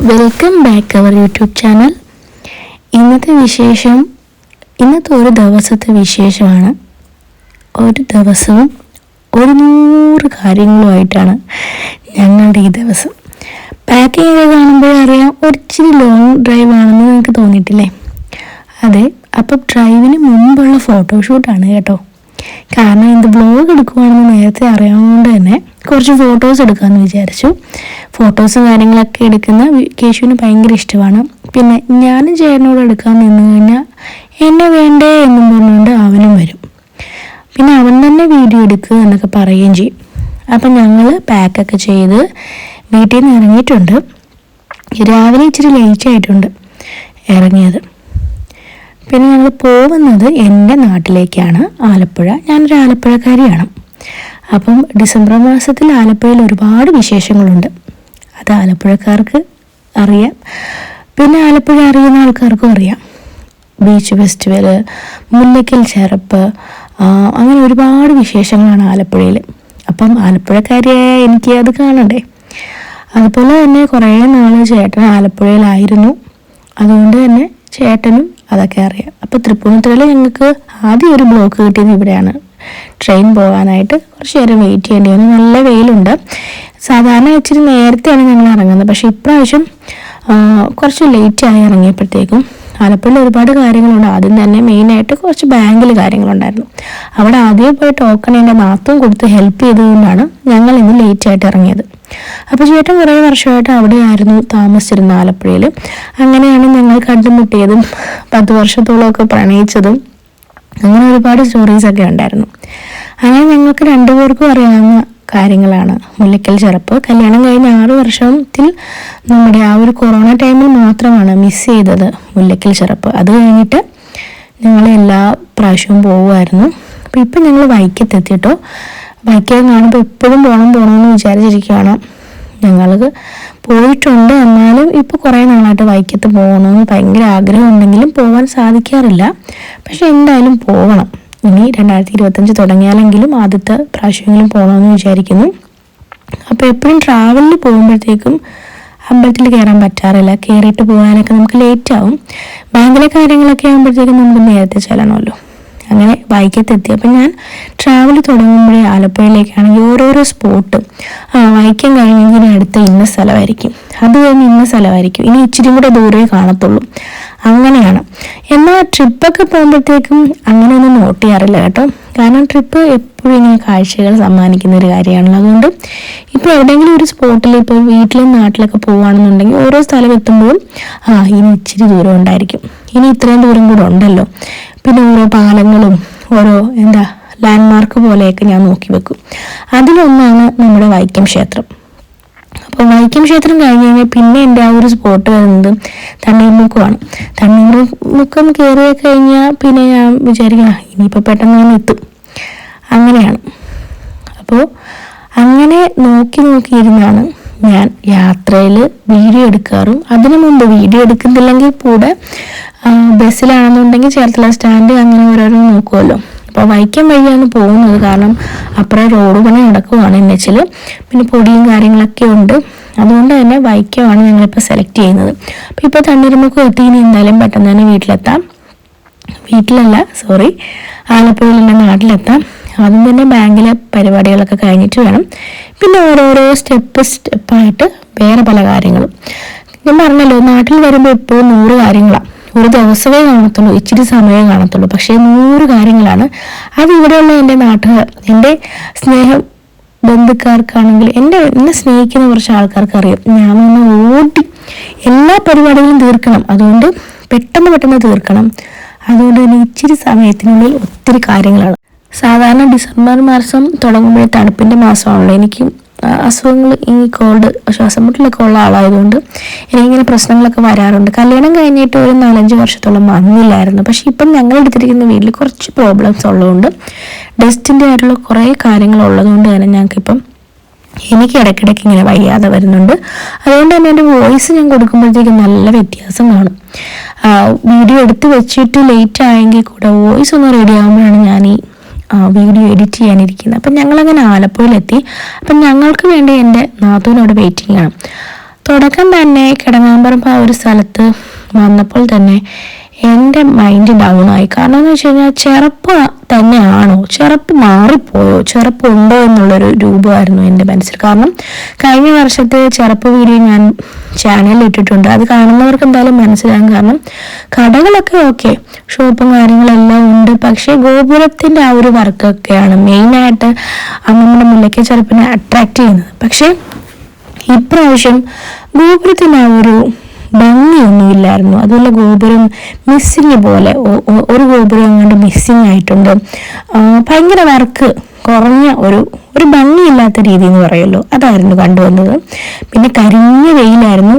Welcome back our YouTube channel. ഇന്നത്തെ ഒരു ദിവസത്തെ വിശേഷമാണ്. ഒരു ദിവസവും 100 കാര്യങ്ങളുമായിട്ടാണ് ഞങ്ങളുടെ ഈ ദിവസം. പാക്കിംഗ് ഒക്കെ കാണുമ്പോഴേ അറിയാം ഒരിച്ചിരി ലോങ് ഡ്രൈവ് ആണെന്ന് നിങ്ങൾക്ക് തോന്നിയിട്ടില്ലേ? അതെ, അപ്പം ഡ്രൈവിന് മുമ്പുള്ള ഫോട്ടോഷൂട്ടാണ് കേട്ടോ. കാരണം ഇത് വ്ലോഗ് എടുക്കുവാണെന്ന് നേരത്തെ അറിയാവുന്നതുകൊണ്ട് തന്നെ കുറച്ച് ഫോട്ടോസ് എടുക്കാമെന്ന് വിചാരിച്ചു. ഫോട്ടോസും കാര്യങ്ങളൊക്കെ എടുക്കുന്ന കേശുവിന് ഭയങ്കര ഇഷ്ടമാണ്. പിന്നെ ഞാനും ചേട്ടനോട് എടുക്കാൻ നിന്ന് കഴിഞ്ഞാൽ എന്നെ വേണ്ടേ എന്നും പറഞ്ഞുകൊണ്ട് അവനും വരും. പിന്നെ അവൻ തന്നെ വീഡിയോ എടുക്കുക എന്നൊക്കെ പറയുകയും ചെയ്യും. അപ്പം ഞങ്ങൾ പാക്കൊക്കെ ചെയ്ത് വീട്ടിൽ നിന്ന് ഇറങ്ങിയിട്ടുണ്ട്. രാവിലെ ഇച്ചിരി ലേറ്റ് ആയിട്ടുണ്ട് ഇറങ്ങിയത്. പിന്നെ ഞങ്ങൾ പോകുന്നത് എൻ്റെ നാട്ടിലേക്കാണ്, ആലപ്പുഴ. ഞാനൊരു ആലപ്പുഴക്കാരിയാണ്. അപ്പം ഡിസംബർ മാസത്തിൽ ആലപ്പുഴയിൽ ഒരുപാട് വിശേഷങ്ങളുണ്ട്. അത് ആലപ്പുഴക്കാർക്ക് അറിയാം, പിന്നെ ആലപ്പുഴ അറിയുന്ന ആൾക്കാർക്കും അറിയാം. ബീച്ച് ഫെസ്റ്റിവൽ, മുല്ലയ്ക്കൽ ചെറപ്പ്, അങ്ങനെ ഒരുപാട് വിശേഷങ്ങളാണ് ആലപ്പുഴയിൽ. അപ്പം ആലപ്പുഴക്കാരിയായ എനിക്ക് അത് കാണണ്ടേ. അതുപോലെ തന്നെ കുറേ നാൾ ചേട്ടൻ ആലപ്പുഴയിലായിരുന്നു. അതുകൊണ്ട് തന്നെ ചേട്ടനും അതൊക്കെ അറിയാം. അപ്പോൾ തൃപ്പൂണിത്തുറയിൽ ഞങ്ങൾക്ക് ആദ്യം ഒരു ബ്ലോക്ക് കിട്ടിയത് ഇവിടെയാണ്. ട്രെയിൻ പോകാനായിട്ട് കുറച്ച് നേരം വെയിറ്റ് ചെയ്യേണ്ടി വന്നു. നല്ല വെയിലുണ്ട്. സാധാരണ ഇച്ചിരി നേരത്തെയാണ് ഞങ്ങൾ ഇറങ്ങുന്നത്, പക്ഷേ ഇപ്രാവശ്യം കുറച്ച് ലേറ്റായി ഇറങ്ങിയപ്പോഴത്തേക്കും. ആലപ്പുഴയിൽ ഒരുപാട് കാര്യങ്ങളുണ്ട്. ആദ്യം തന്നെ മെയിനായിട്ട് കുറച്ച് ബാങ്കിൽ കാര്യങ്ങളുണ്ടായിരുന്നു. അവിടെ ആദ്യം പോയി ടോക്കൺ എൻ്റെ നാത്തും കൊടുത്ത് ഹെൽപ്പ് ചെയ്തതുകൊണ്ടാണ് ഞങ്ങൾ ഇന്ന് ലേറ്റായിട്ട് ഇറങ്ങിയത്. അപ്പോൾ ചേട്ടൻ കുറേ വർഷമായിട്ട് അവിടെയായിരുന്നു താമസിച്ചിരുന്നത്, ആലപ്പുഴയിൽ. അങ്ങനെയാണ് ഞങ്ങൾ കണ്ടുമുട്ടിയതും 10 വർഷത്തോളമൊക്കെ പ്രണയിച്ചതും. അങ്ങനെ ഒരുപാട് സ്റ്റോറീസൊക്കെ ഉണ്ടായിരുന്നു. അങ്ങനെ ഞങ്ങൾക്ക് രണ്ടുപേർക്കും അറിയാവുന്ന കാര്യങ്ങളാണ് മുല്ലയ്ക്കൽ ചെറപ്പ്. കല്യാണം കഴിഞ്ഞ 6 വർഷത്തിൽ നമ്മുടെ ആ ഒരു കൊറോണ ടൈമിൽ മാത്രമാണ് മിസ് ചെയ്തത് മുല്ലയ്ക്കൽ ചെറപ്പ്. അത് കഴിഞ്ഞിട്ട് ഞങ്ങൾ എല്ലാ പ്രാവശ്യവും പോകുമായിരുന്നു. അപ്പോൾ ഇപ്പം ഞങ്ങൾ വൈക്കത്തെത്തിട്ടോ. വൈക്കം കാണുമ്പോൾ എപ്പോഴും പോകണമെന്ന് വിചാരിച്ചിരിക്കുകയാണ്. ഞങ്ങൾക്ക് പോയിട്ടുണ്ട്, എന്നാലും ഇപ്പോൾ കുറേ നാളായിട്ട് വൈക്കത്ത് പോകണമെന്ന് ഭയങ്കര ആഗ്രഹമുണ്ടെങ്കിലും പോകാൻ സാധിക്കാറില്ല. പക്ഷെ എന്തായാലും പോകണം. ഇനി 2025 തുടങ്ങിയാലെങ്കിലും ആദ്യത്തെ പ്രാവശ്യമെങ്കിലും പോകണമെന്ന് വിചാരിക്കുന്നു. അപ്പോൾ എപ്പോഴും ട്രാവലിൽ പോകുമ്പോഴത്തേക്കും അമ്പലത്തിൽ കയറാൻ പറ്റാറില്ല. കയറിയിട്ട് പോകാനൊക്കെ നമുക്ക് ലേറ്റാവും. ബാങ്കിലെ കാര്യങ്ങളൊക്കെ ആകുമ്പോഴത്തേക്കും നമുക്ക് നേരത്തെ ചെല്ലണമല്ലോ. അങ്ങനെ വൈക്കത്തെത്തി. ഞാൻ ട്രാവൽ തുടങ്ങുമ്പോഴേ ആലപ്പുഴയിലേക്കാണെങ്കിൽ ഓരോരോ സ്പോട്ട്, വൈക്കം കഴിഞ്ഞെങ്കിൽ അടുത്ത ഇന്ന സ്ഥലമായിരിക്കും, അത് കഴിഞ്ഞ് ഇന്ന സ്ഥലമായിരിക്കും, ഇനി ഇച്ചിരി കൂടെ ദൂരേ കാണത്തുള്ളൂ. അങ്ങനെയാണ്. എന്നാൽ ട്രിപ്പൊക്കെ പോകുമ്പോഴത്തേക്കും അങ്ങനെയൊന്നും നോട്ട് ചെയ്യാറില്ല കേട്ടോ. കാരണം ട്രിപ്പ് എപ്പോഴും ഇങ്ങനെ കാഴ്ചകൾ സമ്മാനിക്കുന്ന ഒരു കാര്യമാണല്ലോ. അതുകൊണ്ട് ഇപ്പോൾ എവിടെയെങ്കിലും ഒരു സ്പോട്ടിൽ, ഇപ്പോൾ വീട്ടിലും നാട്ടിലൊക്കെ പോവുകയാണെന്നുണ്ടെങ്കിൽ ഓരോ സ്ഥലം എത്തുമ്പോഴും ഇനി ഇച്ചിരി ദൂരം ഉണ്ടായിരിക്കും, ഇനി ഇത്രയും ദൂരം കൂടെ ഉണ്ടല്ലോ. പിന്നെ ഓരോ പാലങ്ങളും ഓരോ ലാൻഡ്മാർക്ക് പോലെയൊക്കെ ഞാൻ നോക്കി വെക്കും. അതിലൊന്നാണ് നമ്മുടെ വൈക്കം ക്ഷേത്രം. അപ്പോൾ വൈക്കം ക്ഷേത്രം കഴിഞ്ഞ് കഴിഞ്ഞാൽ പിന്നെ എൻ്റെ ആ ഒരു സ്പോട്ട് വരുന്നത് തണ്ണീർമുക്കമാണ്. തണ്ണീർമുക്കം കയറി കഴിഞ്ഞാൽ പിന്നെ ഞാൻ വിചാരിക്കണം ഇനിയിപ്പോൾ പെട്ടെന്ന് ഞാൻ എത്തും. അങ്ങനെയാണ്. അപ്പോൾ അങ്ങനെ നോക്കിയിരുന്നാണ് ഞാൻ യാത്രയിൽ വീഡിയോ എടുക്കാറും. അതിനു മുമ്പ് വീഡിയോ എടുക്കുന്നില്ലെങ്കിൽ കൂടെ ബസ്സിലാണെന്നുണ്ടെങ്കിൽ ചേർത്തല സ്റ്റാൻഡ് അങ്ങനെ ഓരോരോ നോക്കുമല്ലോ. അപ്പോൾ വൈക്കം വഴിയാണ് പോകുന്നത്. കാരണം അപ്പുറം റോഡ് പണി നടക്കുവാണ് NH-ൽ. പിന്നെ പൊടിയും കാര്യങ്ങളൊക്കെ ഉണ്ട്. അതുകൊണ്ട് തന്നെ വൈക്കമാണ് ഞങ്ങളിപ്പോൾ സെലക്ട് ചെയ്യുന്നത്. അപ്പോൾ ഇപ്പോൾ തണ്ണീർമുക്കം എത്തി. ഇനി എന്തായാലും പെട്ടെന്ന് തന്നെ ആലപ്പുഴയിൽ എൻ്റെ നാട്ടിലെത്താം. ആദ്യം തന്നെ ബാങ്കിലെ പരിപാടികളൊക്കെ കഴിഞ്ഞിട്ട് വേണം. പിന്നെ ഓരോരോ സ്റ്റെപ്പായിട്ട് വേറെ പല കാര്യങ്ങളും. ഞാൻ പറഞ്ഞല്ലോ, നാട്ടിൽ വരുമ്പോൾ എപ്പോഴും 100 കാര്യങ്ങളാണ്. ഒരു ദിവസമേ കാണത്തുള്ളൂ, ഇച്ചിരി സമയമേ കാണത്തുള്ളൂ. പക്ഷേ 100 കാര്യങ്ങളാണ്. അത് ഇവിടെയുള്ള എൻ്റെ നാട്ടുകാർ, എൻ്റെ ബന്ധുക്കാർക്കാണെങ്കിൽ, എന്നെ സ്നേഹിക്കുന്ന കുറച്ച് ആൾക്കാർക്ക് അറിയാം. ഞാൻ ഓടി എല്ലാ പരിപാടികളും തീർക്കണം. അതുകൊണ്ട് പെട്ടെന്ന് തീർക്കണം. അതുകൊണ്ട് തന്നെ ഇച്ചിരി സമയത്തിനുള്ളിൽ ഒത്തിരി കാര്യങ്ങളാണ്. സാധാരണ ഡിസംബർ മാസം തുടങ്ങുമ്പോഴേ തണുപ്പിൻ്റെ മാസമാണല്ലോ. എനിക്ക് അസുഖങ്ങൾ, ഈ കോൾഡ്, ശ്വാസം മുട്ടലൊക്കെ ഉള്ള ആളായതുകൊണ്ട് എനിക്കിങ്ങനെ പ്രശ്നങ്ങളൊക്കെ വരാറുണ്ട്. കല്യാണം കഴിഞ്ഞിട്ട് ഒരു 4-5 വർഷത്തോളം വന്നില്ലായിരുന്നു. പക്ഷെ ഇപ്പം ഞങ്ങൾ എടുത്തിരിക്കുന്ന വീട്ടിൽ കുറച്ച് പ്രോബ്ലംസ് ഉള്ളതുകൊണ്ട്, ഡസ്റ്റിൻ്റെ ആയിട്ടുള്ള കുറേ കാര്യങ്ങൾ ഉള്ളതുകൊണ്ട് തന്നെ എനിക്ക് ഇടയ്ക്കിടയ്ക്ക് ഇങ്ങനെ വയ്യാതെ വരുന്നുണ്ട്. അതുകൊണ്ട് തന്നെ എൻ്റെ വോയിസ് ഞാൻ കൊടുക്കുമ്പോഴത്തേക്കും നല്ല വ്യത്യാസം കാണും. വീഡിയോ എടുത്ത് വെച്ചിട്ട് ലേറ്റ് ആയെങ്കിൽ കൂടെ വോയിസ് ഒന്ന് റെഡി ആകുമ്പോഴാണ് ഞാൻ ഈ വീഡിയോ എഡിറ്റ് ചെയ്യാനിരിക്കുന്നത്. അപ്പം ഞങ്ങളങ്ങനെ ആലപ്പുഴയിലെത്തി. അപ്പം ഞങ്ങൾക്ക് വേണ്ടി എൻ്റെ നാത്തൂനോട് വെയിറ്റിംഗ് ആണ്. തുടക്കം തന്നെ കിടങ്ങാമ്പറമ്പ് ആ ഒരു സ്ഥലത്ത് വന്നപ്പോൾ തന്നെ എൻ്റെ മൈൻഡ് ഡൗൺ ആയി. കാരണം എന്ന് വെച്ച് കഴിഞ്ഞാൽ ചെറുപ്പ് തന്നെയാണോ, ചെറുപ്പ് മാറിപ്പോയോ, ചെറുപ്പുണ്ടോ എന്നുള്ളൊരു രൂപമായിരുന്നു എൻ്റെ മനസ്സിൽ. കാരണം കഴിഞ്ഞ വർഷത്തെ ചെറുപ്പ് വീഡിയോ ഞാൻ ചാനലിൽ ഇട്ടിട്ടുണ്ട്, അത് കാണുന്നവർക്ക് എന്തായാലും മനസ്സിലാകും. കാരണം കടകളൊക്കെ ഓക്കെ, ഷോപ്പും കാര്യങ്ങളെല്ലാം ഉണ്ട്, പക്ഷേ ഗോപുരത്തിൻ്റെ ആ ഒരു വർക്കൊക്കെയാണ് മെയിനായിട്ട് നമ്മുടെ മുല്ലയ്ക്ക് ചെറുപ്പിനെ അട്രാക്റ്റ് ചെയ്യുന്നത്. പക്ഷേ ഇപ്രാവശ്യം ഗോപുരത്തിന് ആ ഒരു ഭംഗിയൊന്നുമില്ലായിരുന്നു. അതുപോലെ ഗോപുരം മിസ്സിങ് പോലെ, ഒരു ഗോപുരം അങ്ങോട്ട് മിസ്സിങ് ആയിട്ടുണ്ട്. ഭയങ്കര വർക്ക് കുറഞ്ഞ ഒരു ഭംഗിയില്ലാത്ത രീതി എന്ന് പറയുമല്ലോ, അതായിരുന്നു കണ്ടുവന്നത്. പിന്നെ കരിഞ്ഞ വെയിലായിരുന്നു.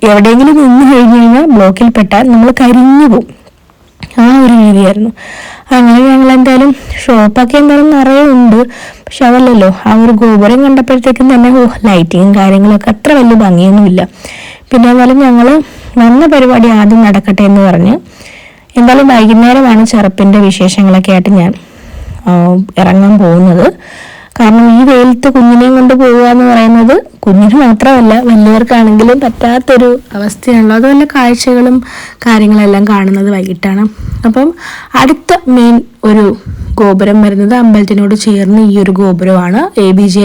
എവിടെയെങ്കിലും നിന്ന് കഴിഞ്ഞ് കഴിഞ്ഞാൽ ബ്ലോക്കിൽ പെട്ടാൽ നമ്മൾ കരിഞ്ഞു പോകും, ആ ഒരു രീതിയായിരുന്നു. അങ്ങനെ ഞങ്ങൾ എന്തായാലും ഷോപ്പൊക്കെ എന്തായാലും നിറയെ ഉണ്ട്, പക്ഷെ അതല്ലല്ലോ, ആ ഒരു ഗോപുരം കണ്ടപ്പോഴത്തേക്കും തന്നെ ലൈറ്റിങ്ങും കാര്യങ്ങളൊക്കെ അത്ര വലിയ ഭംഗിയൊന്നുമില്ല. പിന്നെ എന്തായാലും ഞങ്ങൾ വന്ന പരിപാടി ആദ്യം നടക്കട്ടെ എന്ന് പറഞ്ഞ് എന്തായാലും വൈകുന്നേരമാണ് ചെറുപ്പിൻ്റെ വിശേഷങ്ങളൊക്കെ ആയിട്ട് ഞാൻ ഇറങ്ങാൻ പോകുന്നത്. കാരണം ഈ വെയിലത്ത് കുഞ്ഞിനെയും കൊണ്ട് പോവുക എന്ന് പറയുന്നത് കുഞ്ഞിന് മാത്രമല്ല വലിയവർക്കാണെങ്കിലും പറ്റാത്തൊരു അവസ്ഥയാണല്ലോ. അതുപോലെ കാഴ്ചകളും കാര്യങ്ങളെല്ലാം കാണുന്നത് വൈകിട്ടാണ്. അപ്പം അടുത്ത മെയിൻ ഒരു ഗോപുരം വരുന്നത് അമ്പലത്തിനോട് ചേർന്ന് ഈ ഒരു ഗോപുരമാണ്, ABJ.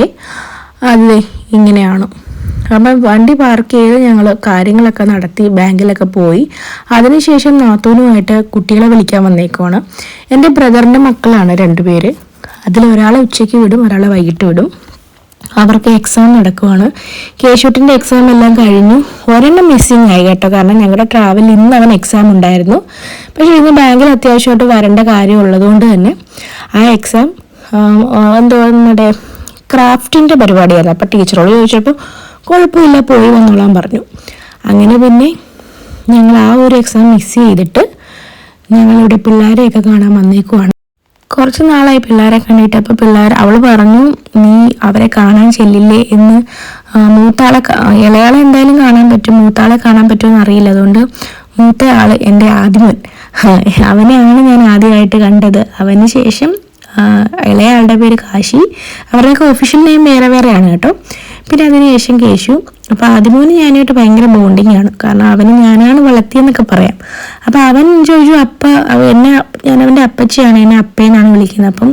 അത് ഇങ്ങനെയാണ്. അപ്പം വണ്ടി പാർക്ക് ചെയ്ത് ഞങ്ങൾ കാര്യങ്ങളൊക്കെ നടത്തി ബാങ്കിലൊക്കെ പോയി. അതിനുശേഷം നാത്തൂനുമായിട്ട് കുട്ടികളെ വിളിക്കാൻ വന്നേക്കുവാണ്. എൻ്റെ ബ്രദറിൻ്റെ മക്കളാണ് 2 പേര്. അതിലൊരാളെ ഉച്ചയ്ക്ക് വിടും, ഒരാളെ വൈകിട്ട് വിടും. അവർക്ക് എക്സാം നടക്കുവാണ്. കേശുട്ടിൻ്റെ എക്സാം എല്ലാം കഴിഞ്ഞു. ഒരെണ്ണം മിസ്സിങ് ആയി കേട്ടോ, കാരണം ഞങ്ങളുടെ ട്രാവൽ ഇന്ന് അവൻ എക്സാം ഉണ്ടായിരുന്നു. പക്ഷേ ഇന്ന് ബാങ്കിൽ അത്യാവശ്യമായിട്ട് വരേണ്ട കാര്യം ഉള്ളതുകൊണ്ട് തന്നെ ആ എക്സാം നമ്മുടെ ക്രാഫ്റ്റിൻ്റെ പരിപാടിയായിരുന്നു. അപ്പോൾ ടീച്ചറോട് ചോദിച്ചപ്പോൾ കുഴപ്പമില്ല, പോയി വന്നോളാൻ പറഞ്ഞു. അങ്ങനെ പിന്നെ ഞങ്ങൾ ആ ഒരു എക്സാം മിസ് ചെയ്തിട്ട് ഞങ്ങളിവിടെ പിള്ളേരെയൊക്കെ കാണാൻ വന്നേക്കുവാണ്. കുറച്ച് നാളായി പിള്ളേരെ കണ്ടിട്ട്. അപ്പോൾ അവൾ പറഞ്ഞു, നീ അവരെ കാണാൻ ചെല്ലില്ലേ എന്ന്. ഇളയാളെ എന്തായാലും കാണാൻ പറ്റും, മൂത്താളെ കാണാൻ പറ്റുമെന്ന് അറിയില്ല. അതുകൊണ്ട് മൂത്ത ആൾ എൻ്റെ ആദ്യമൻ, അവനെയാണ് ഞാൻ ആദ്യമായിട്ട് കണ്ടത്. അവന് ശേഷം ഇളയാളുടെ പേര് കാശി. അവരുടെയൊക്കെ ഒഫീഷ്യൽ നെയിം വേറെ വേറെയാണ് കേട്ടോ. പിന്നെ അതിനുശേഷം കേശു. അപ്പോൾ ആദ്യമോന് ഞാനായിട്ട് ഭയങ്കര ബോണ്ടിങ് ആണ്, കാരണം അവന് ഞാനാണ് വളർത്തിയെന്നൊക്കെ പറയാം. അപ്പോൾ അവൻ ചോദിച്ചു, ഞാൻ അവൻ്റെ അപ്പച്ചിയാണ്, എന്നെ അപ്പയെന്നാണ് വിളിക്കുന്നത്. അപ്പം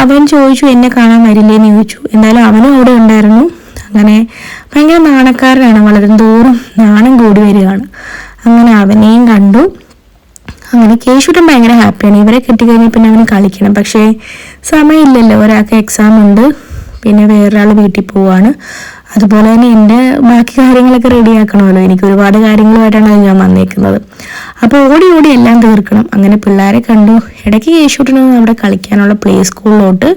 അവൻ ചോദിച്ചു എന്നെ കാണാൻ വരില്ലേന്ന് ചോദിച്ചു. എന്തായാലും അവനും അവിടെ ഉണ്ടായിരുന്നു. അങ്ങനെ ഭയങ്കര നാണക്കാരനാണ്, വളരും തോറും നാണം കൂടി വരികയാണ്. അങ്ങനെ അവനെയും കണ്ടു. അങ്ങനെ കേശുട്ടൻ ഭയങ്കര ഹാപ്പിയാണ്. ഇവരെ കിട്ടിക്കഴിഞ്ഞാൽ പിന്നെ അവന് കളിക്കണം, പക്ഷേ സമയമില്ലല്ലോ, ഒരാൾക്ക് എക്സാം ഉണ്ട്, പിന്നെ വേറൊരാൾ വീട്ടിൽ പോവാണ്. അതുപോലെ തന്നെ എൻ്റെ ബാക്കി കാര്യങ്ങളൊക്കെ റെഡിയാക്കണമല്ലോ. എനിക്ക് ഒരുപാട് കാര്യങ്ങളുമായിട്ടാണ് ഞാൻ വന്നേക്കുന്നത്. അപ്പോൾ ഓടി എല്ലാം തീർക്കണം. അങ്ങനെ പിള്ളേരെ കണ്ടു. ഇടയ്ക്ക് കേശുട്ടിന് അവിടെ കളിക്കാനുള്ള പ്ലേ സ്കൂളിലോട്ട്,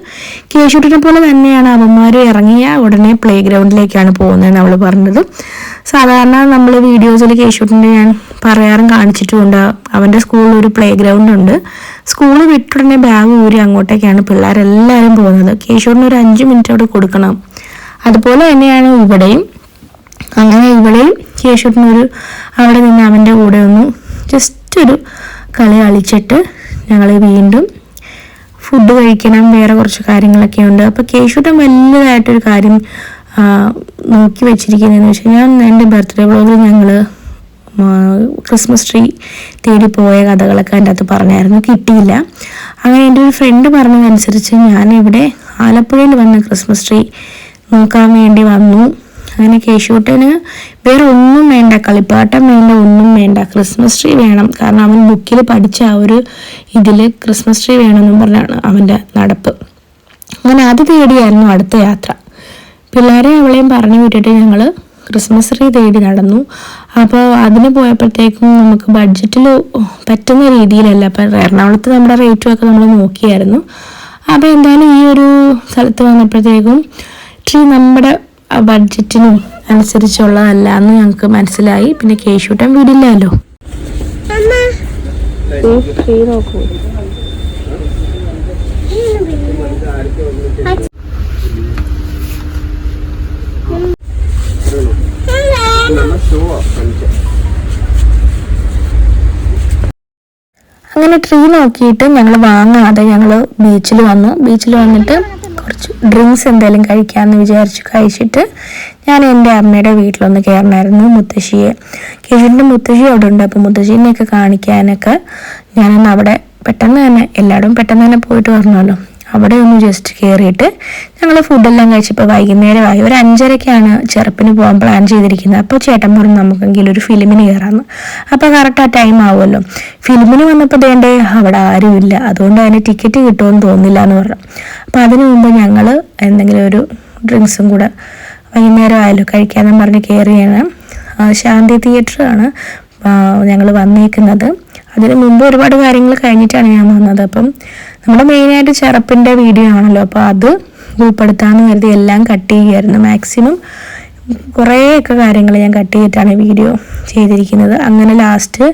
കേശുട്ടിനെ പോലെ തന്നെയാണ് അവന്മാർ ഇറങ്ങിയ ഉടനെ പ്ലേ ഗ്രൗണ്ടിലേക്കാണ് പോകുന്നതെന്ന് അവൾ പറഞ്ഞത്. സാധാരണ നമ്മൾ വീഡിയോസിൽ കേശുട്ടിൻ്റെ ഞാൻ പറയാറും കാണിച്ചിട്ടുമുണ്ട്. അവൻ്റെ സ്കൂളിൽ ഒരു പ്ലേ ഗ്രൗണ്ട് ഉണ്ട്. സ്കൂൾ വിട്ടുടനെ ബാഗ് ഊരി അങ്ങോട്ടേക്കാണ് പിള്ളേരെല്ലാവരും പോകുന്നത്. കേശുട്ടിന് ഒരു 5 മിനിറ്റ് അവിടെ കൊടുക്കണം. അതുപോലെ തന്നെയാണ് ഇവിടെയും. അങ്ങനെ ഇവിടെയും കേശുട്ടിനൊരു അവിടെ നിന്ന് അവൻ്റെ കൂടെ ഒന്ന് ജസ്റ്റ് ഒരു കളി കളിച്ചിട്ട് ഞങ്ങൾ വീണ്ടും ഫുഡ് കഴിക്കണം. വേറെ കുറച്ച് കാര്യങ്ങളൊക്കെ ഉണ്ട്. അപ്പോൾ കേശുട്ടൻ വലിയതായിട്ടൊരു കാര്യം നോക്കി വെച്ചിരിക്കുന്നതെന്ന് വെച്ച് കഴിഞ്ഞാൽ, എൻ്റെ ബർത്ത്ഡേ വ്ളോഗിൽ ഞങ്ങൾ ക്രിസ്മസ് ട്രീ തേടി പോയ കഥകളൊക്കെ അതിൻ്റെ അകത്ത് പറഞ്ഞായിരുന്നു, കിട്ടിയില്ല. അങ്ങനെ എൻ്റെ ഒരു ഫ്രണ്ട് പറഞ്ഞതനുസരിച്ച് ഞാനിവിടെ ആലപ്പുഴയിൽ വന്ന ക്രിസ്മസ് ട്രീ നോക്കാൻ വേണ്ടി വന്നു. അങ്ങനെ കേശുട്ടന് വേറെ ഒന്നും വേണ്ട, കളിപ്പാട്ടം വേണ്ട, ഒന്നും വേണ്ട, ക്രിസ്മസ് ട്രീ വേണം. കാരണം അവൻ ബുക്കിൽ പഠിച്ച ആ ഒരു ഇതിൽ ക്രിസ്മസ് ട്രീ വേണമെന്നും പറഞ്ഞാണ് അവൻ്റെ നടപ്പ്. അങ്ങനെ അത് തേടിയായിരുന്നു അടുത്ത യാത്ര. പിള്ളേരെ അവളെയും പറഞ്ഞു വിട്ടിട്ട് ഞങ്ങൾ ക്രിസ്മസ് ട്രീ തേടി നടന്നു. അപ്പോൾ അതിന് പോയപ്പോഴത്തേക്കും നമുക്ക് ബഡ്ജറ്റിൽ പറ്റുന്ന രീതിയിലല്ല. അപ്പം എറണാകുളത്ത് നമ്മുടെ റേറ്റുമൊക്കെ നമ്മൾ നോക്കിയായിരുന്നു. അപ്പോൾ എന്തായാലും ഈ ഒരു സ്ഥലത്ത് വന്നപ്പോഴത്തേക്കും ട്രീ നമ്മുടെ ബഡ്ജറ്റിനും അനുസരിച്ചുള്ളതല്ല എന്ന് ഞങ്ങൾക്ക് മനസ്സിലായി. പിന്നെ കേശൂട്ടൻ വിടില്ലല്ലോ. ട്രീ നോക്കൂ. അങ്ങനെ ട്രീ നോക്കിയിട്ട് ഞങ്ങൾ വാങ്ങാതെ ഞങ്ങൾ ബീച്ചിൽ വന്നിട്ട് കുറച്ച് ഡ്രിങ്ക്സ് എന്തെങ്കിലും കഴിക്കാമെന്ന് വിചാരിച്ചു. കഴിച്ചിട്ട് ഞാൻ എൻ്റെ അമ്മയുടെ വീട്ടിലൊന്ന് കയറണമായിരുന്നു. കേശുവിൻ്റെ മുത്തശ്ശി അവിടെ ഉണ്ട്. അപ്പോൾ മുത്തശ്ശീനെയൊക്കെ കാണിക്കാനൊക്കെ ഞാനൊന്ന് അവിടെ പെട്ടെന്ന് തന്നെ പോയിട്ട് വരണമല്ലോ. അവിടെ ഒന്ന് ജസ്റ്റ് കയറിയിട്ട് ഞങ്ങൾ ഫുഡെല്ലാം കഴിച്ചപ്പോൾ വൈകുന്നേരമായി. ഒരു 5:30-ക്കാണ് ചെറുപ്പിന് പോകാൻ പ്ലാൻ ചെയ്തിരിക്കുന്നത്. അപ്പോൾ ചേട്ടൻ പറഞ്ഞു നമുക്കെങ്കിലും ഒരു ഫിലിമിന് കയറാമെന്ന്. അപ്പോൾ കറക്റ്റ് ആ ടൈം ആവുമല്ലോ. ഫിലിമിന് വന്നപ്പോൾ ദേണ്ടേ അവിടെ ആരുമില്ല, അതുകൊണ്ട് അതിന് ടിക്കറ്റ് കിട്ടുമെന്ന് തോന്നില്ല എന്ന് പറഞ്ഞു. അപ്പോൾ അതിനു മുമ്പ് ഞങ്ങൾ എന്തെങ്കിലും ഒരു ഡ്രിങ്ക്സും കൂടെ വൈകുന്നേരം ആയാലും കഴിക്കാമെന്ന് പറഞ്ഞ് കയറിയാണ്. ശാന്തി തിയേറ്ററാണ് ഞങ്ങൾ വന്നേക്കുന്നത്. അതിന് മുമ്പ് ഒരുപാട് കാര്യങ്ങൾ കഴിഞ്ഞിട്ടാണ് ഞാൻ വന്നത്. അപ്പം നമ്മുടെ മെയിനായിട്ട് ചെറുപ്പിൻ്റെ വീഡിയോ ആണല്ലോ, അപ്പോൾ അത് ഉൾപ്പെടുത്താമെന്ന് കരുതി എല്ലാം കട്ട് ചെയ്യുമായിരുന്നു. മാക്സിമം കുറേയൊക്കെ കാര്യങ്ങൾ ഞാൻ കട്ട് ചെയ്തിട്ടാണ് വീഡിയോ ചെയ്തിരിക്കുന്നത്. അങ്ങനെ ലാസ്റ്റ്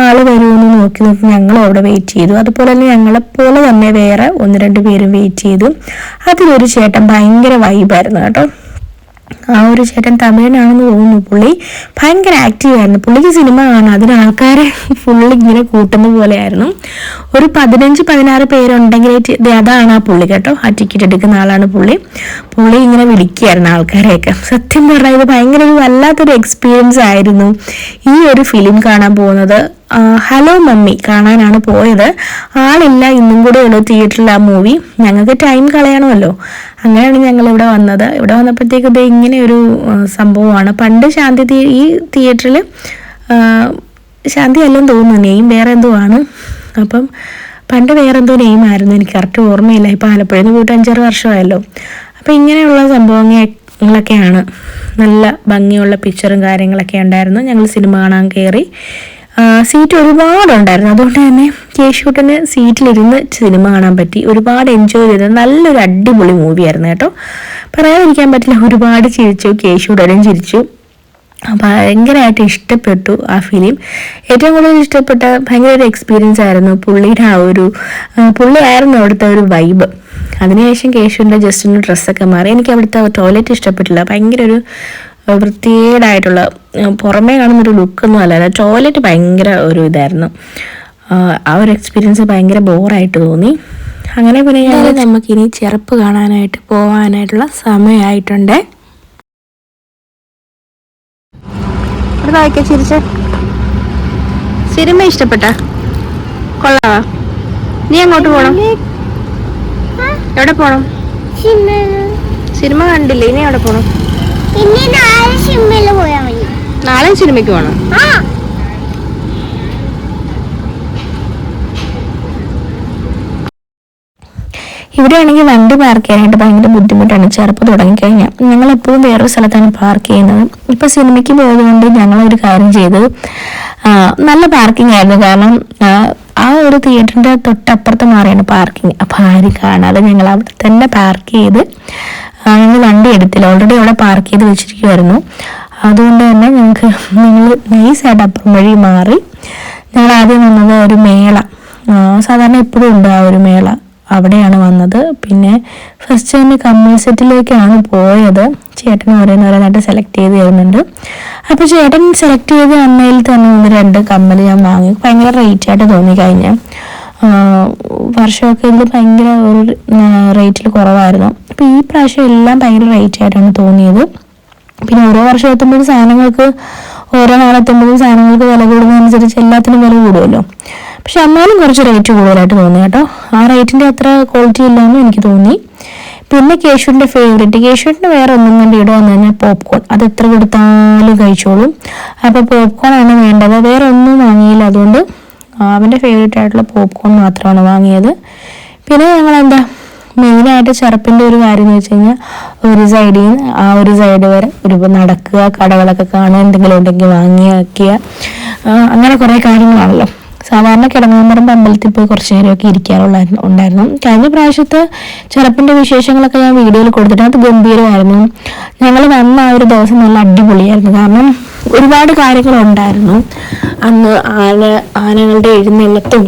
ആൾ വരുമെന്ന് നോക്കി ഞങ്ങളും അവിടെ വെയിറ്റ് ചെയ്തു. അതുപോലെ തന്നെ ഞങ്ങളെപ്പോലെ തന്നെ വേറെ 1-2 പേരും വെയിറ്റ് ചെയ്തു. അതിലൊരു ചേട്ടൻ ഭയങ്കര വൈബായിരുന്നു കേട്ടോ. ആ ഒരു ചേട്ടൻ തമിഴനാണെന്ന് തോന്നുന്നു. പുള്ളി ഭയങ്കര ആക്റ്റീവായിരുന്നു. പുള്ളിക്ക് സിനിമ കാണാം, അതിന് ആൾക്കാരെ ഫുള്ള് ഇങ്ങനെ കൂട്ടുന്ന പോലെയായിരുന്നു. ഒരു 15-16 പേരുണ്ടെങ്കിൽ അതാണ് ആ പുള്ളി കേട്ടോ. ആ ടിക്കറ്റ് എടുക്കുന്ന ആളാണ് പുള്ളി ഇങ്ങനെ വിളിക്കുകയായിരുന്നു ആൾക്കാരെയൊക്കെ. സത്യം പറഞ്ഞാൽ ഇത് ഭയങ്കര ഒരു വല്ലാത്തൊരു എക്സ്പീരിയൻസ് ആയിരുന്നു ഈ ഒരു ഫിലിം കാണാൻ പോകുന്നത്. ഹലോ മമ്മി കാണാനാണ് പോയത്. ആളില്ല, ഇന്നും കൂടെ ഉള്ളൂ തിയേറ്ററിൽ ആ മൂവി. ഞങ്ങൾക്ക് ടൈം കളയണമല്ലോ, അങ്ങനെയാണ് ഞങ്ങൾ ഇവിടെ വന്നത്. ഇവിടെ വന്നപ്പോഴത്തേക്ക് ഇത് ഇങ്ങനെ ഒരു സംഭവമാണ്. പണ്ട് ഈ തിയേറ്ററിൽ ശാന്തി അല്ലെന്ന് തോന്നുന്നു, നെയിം വേറെ എന്തോ ആണ്. അപ്പം പണ്ട് വേറെന്തോ നെയിമായിരുന്നു, എനിക്ക് കറക്റ്റ് ഓർമ്മയില്ല. ഇപ്പം ആലപ്പുഴയിൽ നിന്ന് പോയിട്ട് 5-6 വർഷമായല്ലോ. അപ്പം ഇങ്ങനെയുള്ള സംഭവങ്ങളൊക്കെയാണ്. നല്ല ഭംഗിയുള്ള പിക്ചറും കാര്യങ്ങളൊക്കെ ഉണ്ടായിരുന്നു. ഞങ്ങൾ സിനിമ കാണാൻ കയറി. സീറ്റ് ഒരുപാടുണ്ടായിരുന്നു, അതുകൊണ്ട് തന്നെ കേശൂട്ടന് സീറ്റിലിരുന്ന് സിനിമ കാണാൻ പറ്റി. ഒരുപാട് എൻജോയ് ചെയ്ത് നല്ലൊരു അടിപൊളി മൂവിയായിരുന്നു കേട്ടോ. പറയാതിരിക്കാൻ പറ്റില്ല, ഒരുപാട് ചിരിച്ചു, കേശൂട്ടനും ചിരിച്ചു. ഭയങ്കരമായിട്ട് ഇഷ്ടപ്പെട്ടു ആ ഫിലിം. ഏറ്റവും കൂടുതൽ ഇഷ്ടപ്പെട്ട ഭയങ്കര ഒരു എക്സ്പീരിയൻസ് ആയിരുന്നു പുള്ളിയുടെ പുള്ളിയായിരുന്നു അവിടുത്തെ ഒരു വൈബ്. അതിനുശേഷം കേശുവിൻ്റെ ജസ്റ്റ് ഒന്ന് ഡ്രസ്സൊക്കെ മാറി. എനിക്ക് അവിടുത്തെ ടോയ്ലറ്റ് ഇഷ്ടപ്പെട്ടില്ല. ഭയങ്കര ഒരു വൃത്തികേടായിട്ടുള്ള, പുറമേ കാണുന്നൊരു ലുക്കൊന്നും അല്ല. ടോയ്ലറ്റ് ഭയങ്കര ഒരു ഇതായിരുന്നു. ആ ഒരു എക്സ്പീരിയൻസ് ഭയങ്കര ബോറായിട്ട് തോന്നി. അങ്ങനെ പിന്നെ നമുക്കിനി ചെറുപ്പ് കാണാനായിട്ട് പോകാനായിട്ടുള്ള സമയമായിട്ടുണ്ട്. ചിരിച്ച സിനിമ ഇഷ്ടപ്പെട്ട കൊള്ളാവാ? നീ അങ്ങോട്ട് പോണം? എവിടെ പോണം? സിനിമ കണ്ടില്ലേ? ഇനി എവിടെ പോണം? നാളെ സിനിമയ്ക്ക് പോണം. ഇവിടെയാണെങ്കിൽ വണ്ടി പാർക്ക് ചെയ്യാനായിട്ട് ഭയങ്കര ബുദ്ധിമുട്ടാണ്. ചെറുപ്പം തുടങ്ങിക്കഴിഞ്ഞാൽ ഞങ്ങൾ എപ്പോഴും വേറൊരു സ്ഥലത്താണ് പാർക്ക് ചെയ്യുന്നത്. ഇപ്പൊ സിനിമയ്ക്ക് പോയതുകൊണ്ട് ഞങ്ങളൊരു കാര്യം ചെയ്തു, നല്ല പാർക്കിംഗ് ആയിരുന്നു. കാരണം ആ ഒരു തിയേറ്ററിന്റെ തൊട്ടപ്പുറത്ത് മാറിയാണ് പാർക്കിംഗ്. അപ്പൊ ആരും കാണാതെ ഞങ്ങൾ അവിടെ തന്നെ പാർക്ക് ചെയ്ത് ഞങ്ങൾ വണ്ടി എടുത്തില്ല, ഓൾറെഡി അവിടെ പാർക്ക് ചെയ്ത് വെച്ചിരിക്കുമായിരുന്നു. അതുകൊണ്ട് തന്നെ ഞങ്ങൾ നൈസായിട്ട് അപ്പുറം വഴി മാറി. ഞങ്ങൾ ആദ്യം വന്നത് ഒരു മേള, സാധാരണ എപ്പോഴും ഉണ്ട് ആ ഒരു മേള, അവിടെയാണ് വന്നത്. പിന്നെ ഫസ്റ്റ് തന്നെ കമ്മൽ സെറ്റിലേക്കാണ് പോയത്. ചേട്ടൻ ഓരോന്നായിട്ട് സെലക്ട് ചെയ്ത് തരുന്നുണ്ട്. അപ്പോൾ ചേട്ടൻ സെലക്ട് ചെയ്ത് അമ്മയിൽ തന്നെ 1-2 കമ്മൽ ഞാൻ വാങ്ങി. ഭയങ്കര റേറ്റായിട്ട് തോന്നി. കഴിഞ്ഞ വർഷമൊക്കെ ഇതിൽ ഭയങ്കര ഒരു റേറ്റിൽ കുറവായിരുന്നു. അപ്പോൾ ഈ പ്രാവശ്യം എല്ലാം ഭയങ്കര റേറ്റായിട്ടാണ് തോന്നിയത്. പിന്നെ ഓരോ വർഷം എത്തുമ്പോഴും ഓരോ നാളെത്തുമ്പോഴും സാധനങ്ങൾക്ക് വില കൂടുന്നതനുസരിച്ച് എല്ലാത്തിനും വില കൂടുമല്ലോ. പക്ഷെ എന്നാലും കുറച്ച് റേറ്റ് കൂടുതലായിട്ട് തോന്നി കേട്ടോ. ആ റേറ്റിൻ്റെ അത്ര ക്വാളിറ്റി ഇല്ലാന്ന് എനിക്ക് തോന്നി. പിന്നെ കേശുവിൻ്റെ കേശുവിൻ്റെ വേറെ ഒന്നും കണ്ട് ഇവിടെ വന്നു കഴിഞ്ഞാൽ പോപ്കോൺ. അത് എത്ര കൊടുത്താലും കഴിച്ചോളും. അപ്പോൾ പോപ്കോൺ ആണ് വേണ്ടത്, വേറെ ഒന്നും വാങ്ങിയില്ല. അതുകൊണ്ട് അവൻ്റെ ഫേവറേറ്റ് ആയിട്ടുള്ള പോപ്കോൺ മാത്രമാണ് വാങ്ങിയത്. പിന്നെ ഞങ്ങളെന്താ മെയിനായിട്ട് ചെറുപ്പിൻ്റെ ഒരു കാര്യം എന്ന് വെച്ച് കഴിഞ്ഞാൽ ഒരു സൈഡിൽ നിന്ന് ആ ഒരു സൈഡ് വരെ നടക്കുക, കടകളൊക്കെ കാണുക, എന്തെങ്കിലും ഉണ്ടെങ്കിൽ വാങ്ങിയാക്കിയ, അങ്ങനെ കുറേ കാര്യങ്ങളാണല്ലോ. സാധാരണ കിടങ്ങാമ്പറമ്പ് അമ്പലത്തിൽ പോയി കുറച്ച് നേരമൊക്കെ ഉണ്ടായിരുന്നു. കഴിഞ്ഞ പ്രാവശ്യത്തെ ചെറുപ്പിൻ്റെ വിശേഷങ്ങളൊക്കെ ഞാൻ വീഡിയോയിൽ കൊടുത്തിട്ട് അത് ഗംഭീരമായിരുന്നു. ഞങ്ങൾ വന്ന ആ ഒരു ദിവസം നല്ല അടിപൊളിയായിരുന്നു. കാരണം ഒരുപാട് കാര്യങ്ങളുണ്ടായിരുന്നു അന്ന്. ആനകളുടെ എഴുന്നള്ളത്തും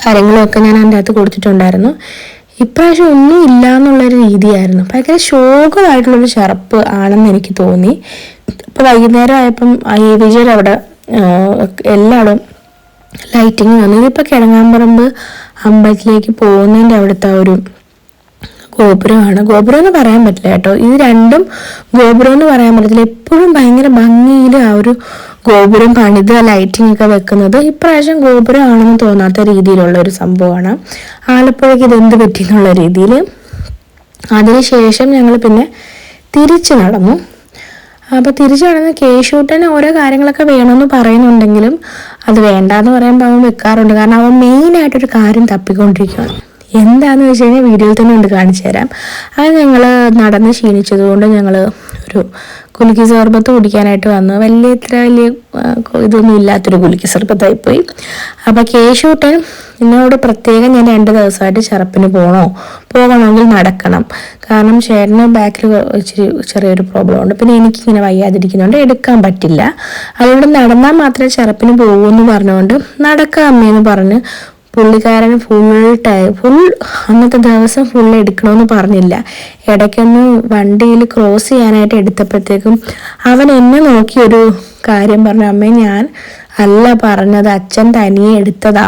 കാര്യങ്ങളും ഒക്കെ ഞാൻ അതിൻ്റെ അകത്ത് കൊടുത്തിട്ടുണ്ടായിരുന്നു. ഇപ്രാവശ്യം ഒന്നും ഇല്ല എന്നുള്ളൊരു രീതിയായിരുന്നു. ഭയങ്കര ശോകമായിട്ടുള്ളൊരു ചെറുപ്പ് ആണെന്ന് എനിക്ക് തോന്നി. ഇപ്പോൾ വൈകുന്നേരം ആയപ്പം ഈ വിജയൻ അവിടെ എല്ലായിടും ലൈറ്റിങ് വന്നു. ഇതിപ്പോൾ കിടങ്ങാമ്പറമ്പ് അമ്പലത്തിലേക്ക് പോകുന്നതിൻ്റെ അവിടുത്തെ ഒരു ഗോപുരമാണ്. ഗോപുരം എന്ന് പറയാൻ പറ്റില്ല കേട്ടോ, ഇത് രണ്ടും ഗോപുരം എന്ന് പറയാൻ പറ്റത്തില്ല. എപ്പോഴും ഭയങ്കര ഭംഗിയിൽ ആ ഒരു ഗോപുരം പണിത് ലൈറ്റിംഗ് ഒക്കെ വെക്കുന്നത്. ഇപ്രാവശ്യം ഗോപുരമാണെന്ന് തോന്നാത്ത രീതിയിലുള്ള ഒരു സംഭവമാണ്. ആലപ്പുഴയ്ക്ക് ഇതെന്ത് പറ്റി എന്നുള്ള രീതിയിൽ. അതിനുശേഷം ഞങ്ങൾ പിന്നെ തിരിച്ചു നടന്നു. അപ്പോൾ തിരിച്ചു നടന്ന് കേശൂട്ടന് ഓരോ കാര്യങ്ങളൊക്കെ വേണമെന്ന് പറയുന്നുണ്ടെങ്കിലും അത് വേണ്ടാന്ന് പറയുമ്പോൾ അവൻ വെക്കാറുണ്ട്. കാരണം അവൻ മെയിനായിട്ടൊരു കാര്യം തപ്പിക്കൊണ്ടിരിക്കുകയാണ്. എന്താണെന്ന് വെച്ച് കഴിഞ്ഞാൽ വീഡിയോയിൽ തന്നെ ഉണ്ട്, കാണിച്ചു തരാം. അത് ഞങ്ങൾ നടന്ന് ക്ഷീണിച്ചതുകൊണ്ട് ഞങ്ങൾ ഒരു കുലുക്കി സർബത്ത് കുടിക്കാനായിട്ട് വന്നു. വലിയ ഇതൊന്നും ഇല്ലാത്തൊരു കുലുക്കി സർബത്തായിപ്പോയി. അപ്പോൾ കേശൂട്ടൻ എന്നോട് പ്രത്യേകം ഞാൻ 2 ദിവസമായിട്ട് ചെറുപ്പിന് പോകണമെങ്കിൽ നടക്കണം, കാരണം ചേട്ടന് ബാക്കിൽ ഇച്ചിരി ചെറിയൊരു പ്രോബ്ലം ഉണ്ട്, പിന്നെ എനിക്കിങ്ങനെ വയ്യാതിരിക്കുന്നുണ്ട്, എടുക്കാൻ പറ്റില്ല, അതുകൊണ്ട് നടന്നാൽ മാത്രമേ ചെറുപ്പിന് പോകുമെന്ന് പറഞ്ഞുകൊണ്ട് നടക്കാം അമ്മയെന്ന് പറഞ്ഞ് പുള്ളിക്കാരൻ ഫുൾ അന്നത്തെ ദിവസം ഫുൾ എടുക്കണമെന്ന് പറഞ്ഞില്ല. ഇടയ്ക്കൊന്ന് വണ്ടിയിൽ ക്രോസ് ചെയ്യാനായിട്ട് എടുത്തപ്പോഴത്തേക്കും അവൻ എന്നെ നോക്കിയൊരു കാര്യം പറഞ്ഞു, അമ്മേ ഞാൻ അല്ല പറഞ്ഞത്, അച്ഛൻ തനിയെ എടുത്തതാ,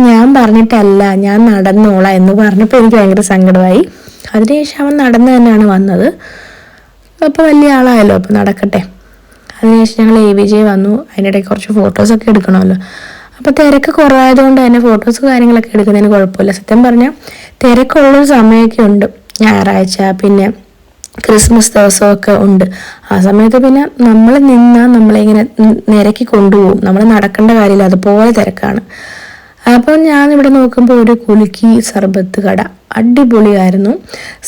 ഞാൻ പറഞ്ഞിട്ടല്ല, ഞാൻ നടന്നോളാം എന്ന് പറഞ്ഞപ്പോൾ എനിക്ക് ഭയങ്കര സങ്കടമായി. അതിനുശേഷം അവൻ നടന്ന് തന്നെയാണ് വന്നത്. അപ്പോൾ വലിയ ആളായല്ലോ, അപ്പോൾ നടക്കട്ടെ. അതിനുശേഷം ഞങ്ങൾ AVJ വന്നു. അതിനിടയ്ക്ക് കുറച്ച് ഫോട്ടോസൊക്കെ എടുക്കണമല്ലോ. അപ്പോൾ തിരക്ക് കുറവായതുകൊണ്ട് തന്നെ ഫോട്ടോസ് കാര്യങ്ങളൊക്കെ എടുക്കുന്നതിന് കുഴപ്പമില്ല. സത്യം പറഞ്ഞാൽ തിരക്കുള്ളൊരു സമയമൊക്കെ ഉണ്ട്, ഞായറാഴ്ച പിന്നെ ക്രിസ്മസ് ദിവസമൊക്കെ ഉണ്ട്. ആ സമയത്ത് പിന്നെ നമ്മൾ നിന്നാൽ നമ്മളിങ്ങനെ നിരക്കി കൊണ്ടുപോകും, നമ്മൾ നടക്കേണ്ട കാര്യമില്ല, അതുപോലെ തിരക്കാണ്. അപ്പോൾ ഞാനിവിടെ നോക്കുമ്പോൾ ഒരു കുലുക്കി സർബത്ത് കട അടിപൊളിയായിരുന്നു.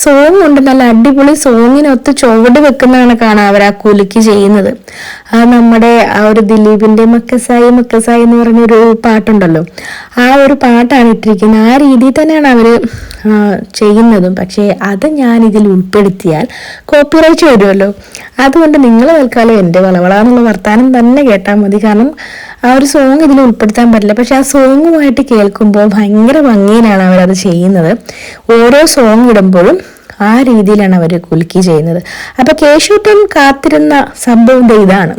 സോങ് ഉണ്ട്, നല്ല അടിപൊളി സോങ്ങിനൊത്ത് ചുവട് വെക്കുന്ന കണക്കാണ് അവർ ആ കുലുക്കി ചെയ്യുന്നത്. അത് നമ്മുടെ ആ ഒരു ദിലീപിന്റെ മക്കസായി മക്കസായി എന്ന് പറഞ്ഞൊരു പാട്ടുണ്ടല്ലോ, ആ ഒരു പാട്ടാണ് ഇട്ടിരിക്കുന്നത്. ആ രീതിയിൽ തന്നെയാണ് അവര് ചെയ്യുന്നതും. പക്ഷേ അത് ഞാൻ ഇതിൽ ഉൾപ്പെടുത്തിയാൽ കോപ്പിറൈറ്റ് വരുമല്ലോ, അതുകൊണ്ട് നിങ്ങൾ തൽക്കാലം എൻ്റെ വളവളാന്നുള്ള വർത്താനം തന്നെ കേട്ടാൽ മതി. കാരണം ആ ഒരു സോങ് ഇതിൽ ഉൾപ്പെടുത്താൻ പറ്റില്ല. പക്ഷെ ആ സോങ്ങുമായിട്ട് കേൾക്കുമ്പോൾ ഭയങ്കര ഭംഗിയിലാണ് അവരത് ചെയ്യുന്നത്. ഓരോ സോങ് ഇടുമ്പോഴും ആ രീതിയിലാണ് അവർ കുലുക്കി ചെയ്യുന്നത്. അപ്പോൾ കേശൂട്ടൻ കാത്തിരുന്ന സംഭവം ഇതാണ്,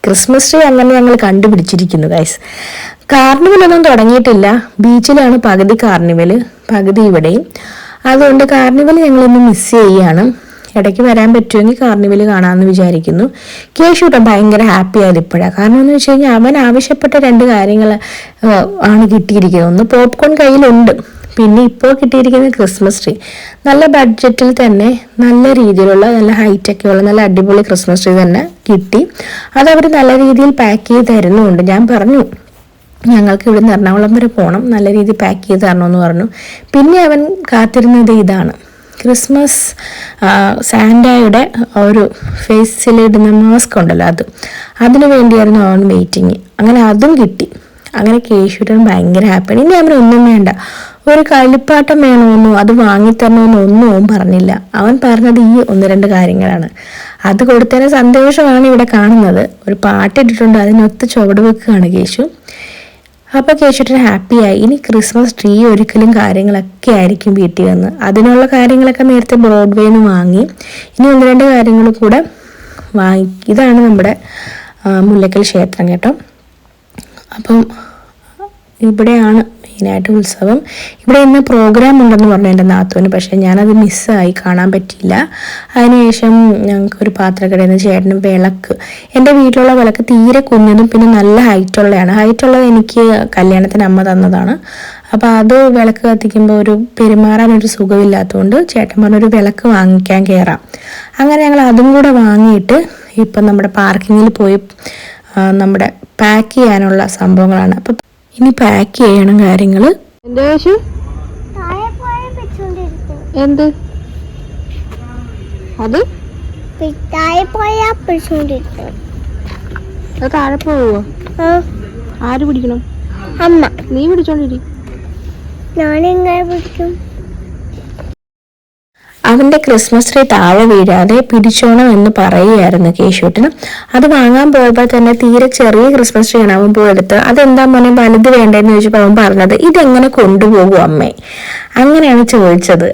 ക്രിസ്മസ് ട്രീ. അങ്ങനെ ഞങ്ങൾ കണ്ടുപിടിച്ചിരിക്കുന്നു ഗൈസ്. കാർണിവലൊന്നും തുടങ്ങിയിട്ടില്ല, ബീച്ചിലാണ് പകുതി കാർണിവൽ, പകുതി ഇവിടെയും. അതുകൊണ്ട് കാർണിവൽ ഞങ്ങളൊന്ന് മിസ് ചെയ്യുകയാണ്. ഇടയ്ക്ക് വരാൻ പറ്റുമെങ്കിൽ കാർണിവൽ കാണാമെന്ന് വിചാരിക്കുന്നു. കേശൂട്ടൻ ഭയങ്കര ഹാപ്പി ആയത് ഇപ്പോഴാണ്. കാരണം എന്ന് വെച്ച് കഴിഞ്ഞാൽ അവൻ ആവശ്യപ്പെട്ട 2 കാര്യങ്ങൾ ആണ് കിട്ടിയിരിക്കുന്നത്. ഒന്ന് പോപ്കോൺ കയ്യിലുണ്ട്, പിന്നെ ഇപ്പോൾ കിട്ടിയിരിക്കുന്നത് ക്രിസ്മസ് ട്രീ. നല്ല ബഡ്ജറ്റിൽ തന്നെ നല്ല രീതിയിലുള്ള നല്ല ഹൈറ്റൊക്കെ ഉള്ള നല്ല അടിപൊളി ക്രിസ്മസ് ട്രീ തന്നെ കിട്ടി. അതവർ നല്ല രീതിയിൽ പാക്ക് ചെയ്ത് തരുന്നുമുണ്ട്. ഞാൻ പറഞ്ഞു ഞങ്ങൾക്ക് ഇവിടുന്ന് എറണാകുളം വരെ പോകണം, നല്ല രീതിയിൽ പാക്ക് ചെയ്ത് തരണമെന്ന് പറഞ്ഞു. പിന്നെ അവൻ കാത്തിരുന്നത് ഇതാണ്, ക്രിസ്മസ് സാന്റായുടെ ഒരു ഫേസിലിടുന്ന മാസ്ക് ഉണ്ടല്ലോ, അതിനു വേണ്ടിയായിരുന്നു അവൻ വെയിറ്റിങ്. അങ്ങനെ അതും കിട്ടി. അങ്ങനെ കേശൂട്ടൻ ഭയങ്കര ഹാപ്പിയാണ്. ഇനി അവനൊന്നും വേണ്ട, ഒരു കളിപ്പാട്ടം വേണമെന്നോ അത് വാങ്ങിത്തരണമെന്നോ ഒന്നും അവൻ പറഞ്ഞില്ല. അവൻ പറഞ്ഞത് ഈ 1-2 കാര്യങ്ങളാണ്. അത് കൊടുത്തതിന് സന്തോഷമാണ് ഇവിടെ കാണുന്നത്. ഒരു പാട്ടിട്ടിട്ടുണ്ട്, അതിനൊത്ത് ചുവട് വെക്കുകയാണ് കേശു. അപ്പോൾ കേശൂട്ടൻ ഹാപ്പിയായി. ഇനി ക്രിസ്മസ് ട്രീ ഒരിക്കലും കാര്യങ്ങളൊക്കെ ആയിരിക്കും വീട്ടിൽ വന്ന്. അതിനുള്ള കാര്യങ്ങളൊക്കെ നേരത്തെ ബ്രോഡ്വേന്ന് വാങ്ങി. ഇനി 1-2 കാര്യങ്ങൾ കൂടെ വാങ്ങി. ഇതാണ് നമ്മുടെ മുല്ലക്കൽ ക്ഷേത്രം കേട്ടോ. അപ്പം ഇവിടെയാണ് മെയിനായിട്ട് ഉത്സവം. ഇവിടെ ഇന്ന് പ്രോഗ്രാം ഉണ്ടെന്ന് പറഞ്ഞു എൻ്റെ നാത്തൂന്, പക്ഷേ ഞാനത് മിസ്സായി, കാണാൻ പറ്റിയില്ല. അതിനുശേഷം ഞങ്ങൾക്കൊരു പാത്രക്കടയിൽ നിന്ന് ചേട്ടന് വിളക്ക്, എൻ്റെ വീട്ടിലുള്ള വിളക്ക് തീരെ കുഞ്ഞതും പിന്നെ നല്ല ഹൈറ്റുള്ളത് എനിക്ക് കല്യാണത്തിന് അമ്മ തന്നതാണ്. അപ്പോൾ അത് വിളക്ക് കത്തിക്കുമ്പോൾ ഒരു പെരുമാറാനൊരു സുഖമില്ലാത്തതുകൊണ്ട് ചേട്ടൻ പറഞ്ഞൊരു വിളക്ക് വാങ്ങിക്കാൻ കയറാം. അങ്ങനെ ഞങ്ങൾ അതും കൂടെ വാങ്ങിയിട്ട് ഇപ്പം നമ്മുടെ പാർക്കിങ്ങിൽ പോയി നമ്മുടെ പാക്ക് ചെയ്യാനുള്ള സംഭവങ്ങളാണ്. അപ്പം ഇനി പാക്ക് ചെയ്യണം കാര്യങ്ങൾ. എന്ത് അത് താഴെ പോവോ? ആര് പിടിക്കണം? അമ്മ. നീ പിടിച്ചോണ്ടിരി. ഞാനെങ്ങനെ പിടിക്കും? അവൻ്റെ ക്രിസ്മസ് ട്രീ താഴെ വീഴാതെ പിടിച്ചോണം എന്ന് പറയുകയായിരുന്നു കേശൂട്ടന്. അത് വാങ്ങാൻ പോയപ്പോൾ തന്നെ തീരെ ചെറിയ ക്രിസ്മസ് ട്രീ ആണ് അവൻ പോയെടുത്ത്. അതെന്താ മോനെ വലുത് വേണ്ടതെന്ന് ചോദിച്ചപ്പോൾ അവൻ പറഞ്ഞത് ഇതെങ്ങനെ കൊണ്ടുപോകും അമ്മേ, അങ്ങനെയാണ് ചോദിച്ചത്.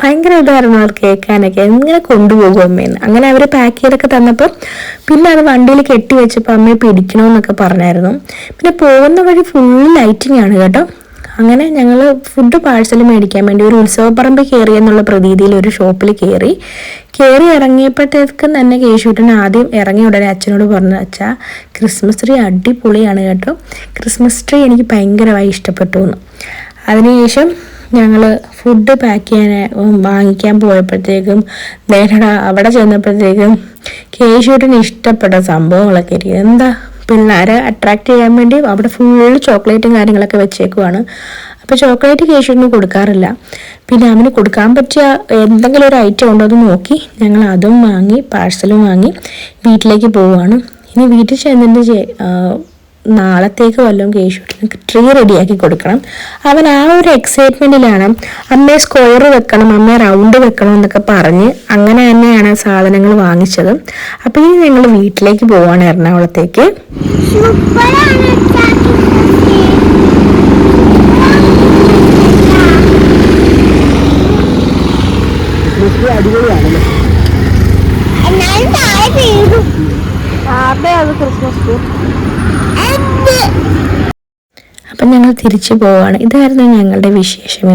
ഭയങ്കര ഇതായിരുന്നു അവർ കേൾക്കാനൊക്കെ, എങ്ങനെ കൊണ്ടുപോകും അമ്മേന്ന്. അങ്ങനെ അവർ പാക്ക് ചെയ്തൊക്കെ തന്നപ്പോൾ പിന്നെ അത് വണ്ടിയിൽ കെട്ടി വെച്ചപ്പോൾ അമ്മയെ പിടിക്കണമെന്നൊക്കെ പറഞ്ഞായിരുന്നു. പിന്നെ പോകുന്ന വഴി ഫുൾ ലൈറ്റിംഗ് ആണ് കേട്ടോ. അങ്ങനെ ഞങ്ങൾ ഫുഡ് പാഴ്സൽ മേടിക്കാൻ വേണ്ടി ഒരു ഉത്സവപ്പറമ്പ് കയറി എന്നുള്ള പ്രതീതിയിൽ ഒരു ഷോപ്പിൽ കയറി ഇറങ്ങിയപ്പോഴത്തേക്കും തന്നെ കേശുട്ടൻ ആദ്യം ഇറങ്ങിയ ഉടനെ അച്ഛനോട് പറഞ്ഞു, അച്ഛാ ക്രിസ്മസ് ട്രീ അടിപൊളിയാണ് കേട്ടോ, ക്രിസ്മസ് ട്രീ എനിക്ക് ഭയങ്കരമായി ഇഷ്ടപ്പെട്ടു എന്ന്. അതിനുശേഷം ഞങ്ങൾ ഫുഡ് പാക്ക് ചെയ്യാൻ വാങ്ങിക്കാൻ പോയപ്പോഴത്തേക്കും അവിടെ ചെന്നപ്പോഴത്തേക്കും കേശുട്ടന് ഇഷ്ടപ്പെട്ട സംഭവങ്ങളൊക്കെ ഇരിക്കും. എന്താ, പിള്ളേരെ അട്രാക്ട് ചെയ്യാൻ വേണ്ടി അവിടെ ഫുള്ള് ചോക്ലേറ്റും കാര്യങ്ങളൊക്കെ വെച്ചേക്കുവാണ്. അപ്പോൾ ചോക്ലേറ്റ് കേശുവിന് കൊടുക്കാറില്ല. പിന്നെ അവന് കൊടുക്കാൻ പറ്റിയ എന്തെങ്കിലും ഒരു ഐറ്റം ഉണ്ടോ എന്ന് നോക്കി ഞങ്ങൾ അതും വാങ്ങി, പാഴ്സലും വാങ്ങി വീട്ടിലേക്ക് പോവുകയാണ്. ഇനി വീട്ടിൽ ചെന്നിട്ട് നാളത്തേക്ക് വല്ലതും കേശുവിന് ട്രീ റെഡിയാക്കി കൊടുക്കണം. അവൻ ആ ഒരു എക്സൈറ്റ്മെൻറ്റിലാണ് അമ്മയെ സ്ക്വയർ വെക്കണം, അമ്മയെ റൗണ്ട് വെക്കണം എന്നൊക്കെ പറഞ്ഞ് അങ്ങനെ തന്നെയാണ് സാധനങ്ങൾ വാങ്ങിച്ചത്. അപ്പോൾ ഇനി ഞങ്ങൾ വീട്ടിലേക്ക് പോവാണ്, എറണാകുളത്തേക്ക്. അപ്പം ഞങ്ങൾ തിരിച്ചു പോവാണ്. ഇതായിരുന്നു ഞങ്ങളുടെ വിശേഷം.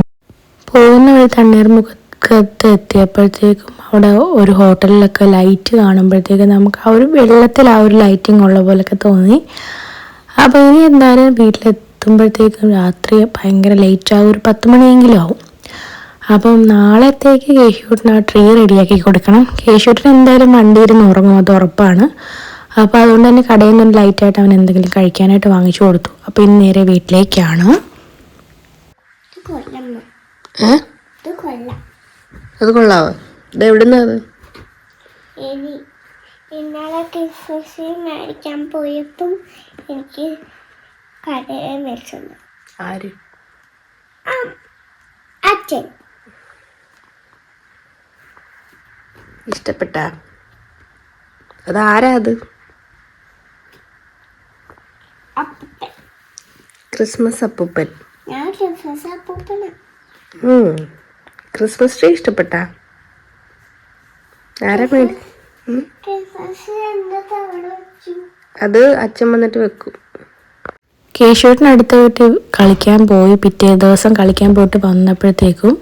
പോകുന്ന വഴി തണ്ണീർമുഖത്ത് എത്തിയപ്പോഴത്തേക്കും അവിടെ ഒരു ഹോട്ടലിലൊക്കെ ലൈറ്റ് കാണുമ്പോഴത്തേക്കും നമുക്ക് ആ ഒരു വെള്ളത്തിൽ ആ ഒരു ലൈറ്റിംഗ് ഉള്ള പോലെയൊക്കെ തോന്നി. അപ്പോൾ ഇനി എന്തായാലും വീട്ടിലെത്തുമ്പോഴത്തേക്കും രാത്രി ഭയങ്കര ലേറ്റാകും, ഒരു 10 മണിയെങ്കിലും ആവും. അപ്പം നാളത്തേക്ക് കേശുട്ടിന് ആ ട്രീ റെഡിയാക്കി കൊടുക്കണം. കേശുട്ടിന് എന്തായാലും വണ്ടിയിരുന്ന് ഉറങ്ങും, അത് ഉറപ്പാണ്. അപ്പോൾ അതുകൊണ്ട് തന്നെ കടയിൽ നിന്ന് ലൈറ്റായിട്ട് അവൻ എന്തെങ്കിലും കഴിക്കാനായിട്ട് വാങ്ങിച്ചു കൊടുത്തു. അപ്പോൾ ഇനി നേരെ വീട്ടിലേക്കാണ്. അത് കൊള്ളാവോ? ഇത് എവിടുന്നാ? ഇന്നലെ ക്രിസ്മസ് മേടിക്കാൻ പോയപ്പം എനിക്ക് കടയിൽ മേടിച്ചത്. ആര്? അച്ഛൻ. ഇഷ്ടപ്പെട്ട? അതാരാ? അത് ക്രിസ്മസ് അപ്പൂപ്പൻ. ഞാൻ ക്രിസ്മസ് അപ്പൂപ്പനാ. ക്രിസ്മസ് ട്രീ ഇഷ്ടപ്പെട്ട? ആരാ മേടി? അത് അച്ഛൻ വന്നിട്ട് വെക്കും. കേശുവേട്ടനടുത്ത വീട്ടിൽ കളിക്കാൻ പോയി, പിറ്റേ ദിവസം കളിക്കാൻ പോയിട്ട് വന്നപ്പോഴത്തേക്കും,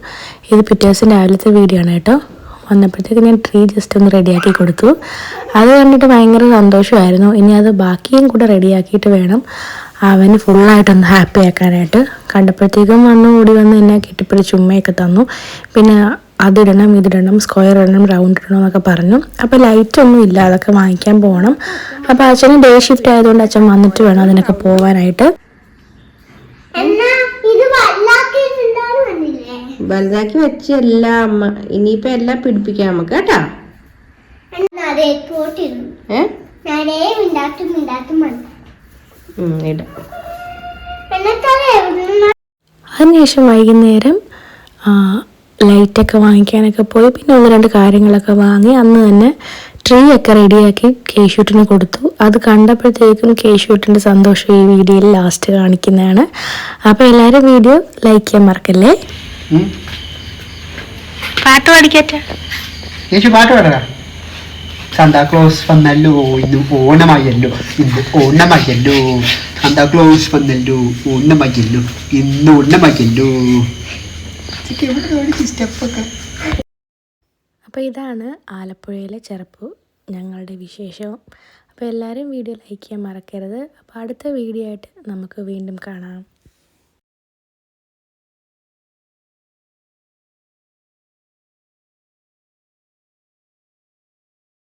ഇത് പിറ്റേ ദിവസം രാവിലത്തെ വീഡിയോ ആണ് കേട്ടോ. വന്നപ്പോഴത്തേക്കും ഞാൻ ട്രീ ജസ്റ്റ് ഒന്ന് റെഡിയാക്കി കൊടുത്തു. അത് കണ്ടിട്ട് ഭയങ്കര സന്തോഷമായിരുന്നു. ഇനി അത് ബാക്കിയും കൂടെ റെഡിയാക്കിയിട്ട് വേണം അവന് ഫുള്ളായിട്ടൊന്ന് ഹാപ്പി ആക്കാനായിട്ട്. കണ്ടപ്പോഴത്തേക്കും ഓടി വന്ന് എന്നെ കെട്ടിപ്പിടിച്ച് ഉമ്മയൊക്കെ തന്നു. പിന്നെ അതിടണം, ഇതിടണം, സ്ക്വയർ ഇടണം, റൗണ്ട് ഇടണം എന്നൊക്കെ പറഞ്ഞു. അപ്പോൾ ലൈറ്റൊന്നും ഇല്ല, അതൊക്കെ വാങ്ങിക്കാൻ പോകണം. അപ്പോൾ അച്ഛന് ഡേ ഷിഫ്റ്റ് ആയതുകൊണ്ട് അച്ഛൻ വന്നിട്ട് വേണം അതിനൊക്കെ പോകാനായിട്ട്. വലുതാക്കി വെച്ചല്ല അമ്മ, ഇനിയിപ്പോ എല്ലാം പിടിപ്പിക്കാം നമുക്ക് കേട്ടാ. അതിനുശേഷം വൈകുന്നേരം ലൈറ്റൊക്കെ വാങ്ങിക്കാനൊക്കെ പോയി. പിന്നെ 1-2 കാര്യങ്ങളൊക്കെ വാങ്ങി അന്ന് തന്നെ ട്രീ ഒക്കെ റെഡിയാക്കി കേശുട്ടിന് കൊടുത്തു. അത് കണ്ടപ്പോഴത്തേക്കും കേശുട്ടിൻ്റെ സന്തോഷം ഈ വീഡിയോയിൽ ലാസ്റ്റ് കാണിക്കുന്നതാണ്. അപ്പോൾ എല്ലാവരും വീഡിയോ ലൈക്ക് ചെയ്യാൻ മറക്കല്ലേ. പാട്ട് പാടിക്കട്ടെ. പാട്ട് പാടാ. സാന്താക്ലോസ് വന്നല്ലോ, ഇന്ന് ഓണമായല്ലോ, ഇന്ന് ഓണമായല്ലോ, സാന്താക്ലോസ് വന്നല്ലോ, ഓണമായല്ലോ, ഇന്ന് ഓണമായല്ലോ. അപ്പോൾ ഇതാണ് ആലപ്പുഴയിലെ ചെറുപ്പ് ഞങ്ങളുടെ വിശേഷം. അപ്പോൾ എല്ലാവരും വീഡിയോ ലൈക്ക് ചെയ്യാൻ മറക്കരുത്. അപ്പോൾ അടുത്ത വീഡിയോ ആയിട്ട് നമുക്ക് വീണ്ടും കാണാം.